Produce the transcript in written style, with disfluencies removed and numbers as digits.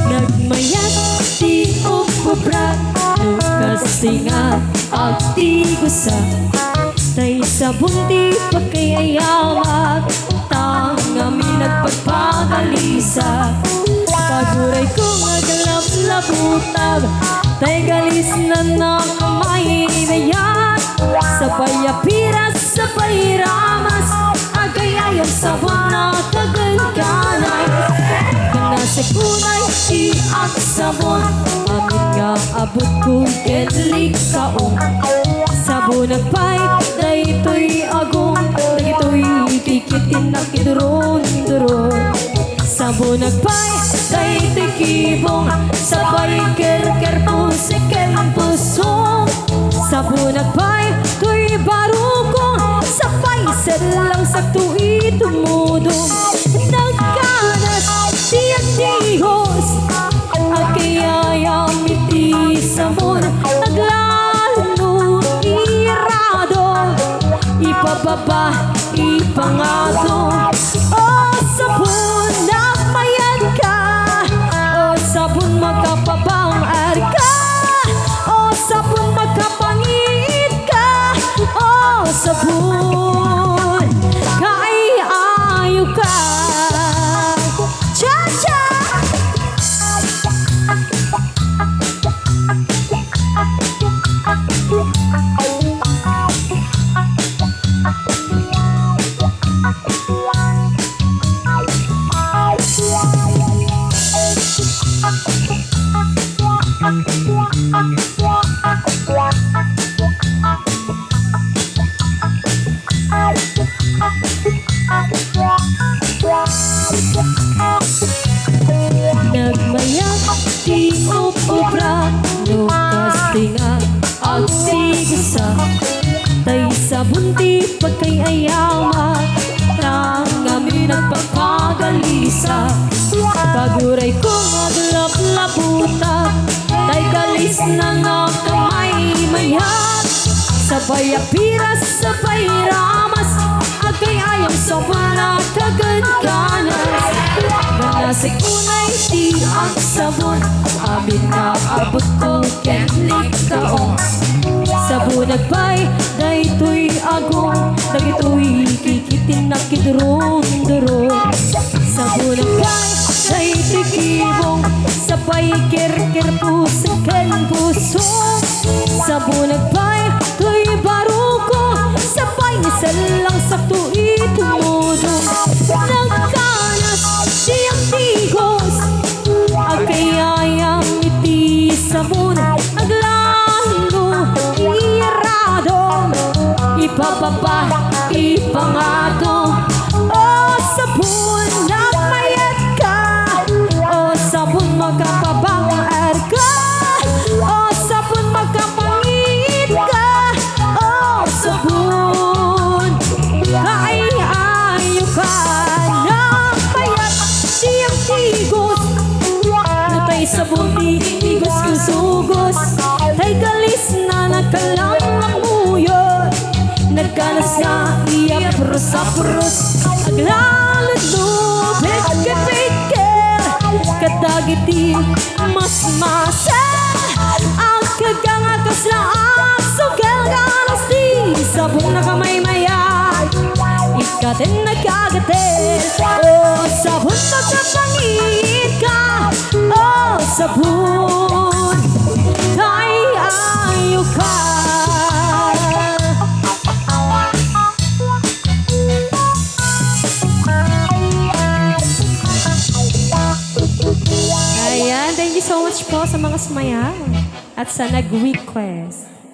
Nagmayat di upubra no kasinga agtigusa tay sabon di pagkayayamat tangami nagpagpagalisa kaguray ko nga galap-labutab tay galis na nakamay inayat sabay apiras sabay ramas agayayang sabon na kaganganay sa kunay iak sabon amin nga abot ko ketlik kaong sabon nagpay daytoy agong daytoy kikitin na kiduron-duron sabon nagpay daytoy kibong sabay ker-ker pusikel pusong sabon nagpay toy barukong sabay selang sakto itumudong nagkanas tiyak dihos agayayang iti sabon naglalo irado ipababa ipangato o sabon nakmayad ka o sabon magkapabang arka o sabon magkapangit ka o sabon kaayayo ka nagmayat di upubra no kastinga agtigusa tay sabon di pagkayayama tangami nagpagpagalisa kaguray ko nga galap-labuta tay galis na nakamay mayat sabay apiras sabay ramas agayayang sabon na kaganganas ganasay kunay di ang sabon amin na abot ko ketlik kaong sabon nagpay daytoy agong dagitoy kikitin na kiduron-duron sabon nagpay daytoy kibong sabay ker-ker pusikel pusong sabon nagpay toy baruko sabay selang sakto itumudong nagkanas siyang tigos agayayang iti sabon naglalo irado ipababa ipangato o sabon nakmayat ka o sabon magkapabang arka o sabon magkapangit ka o sabon kaayayo ka nakmayat siyang tigos natay sabon tigos kusugos tay galis na nagkalang muyo nagkanas nga iya pros-apros aglalad lupit kapikir katagiti mas masan ang kagangakas na aksugal ganas di sabon na kamay mayay ikatin nagkagatin o sabon pagkapangit ka o sabon kaayayo ka ayan, thank you so much po sa mga sumayaw at sa nag-request.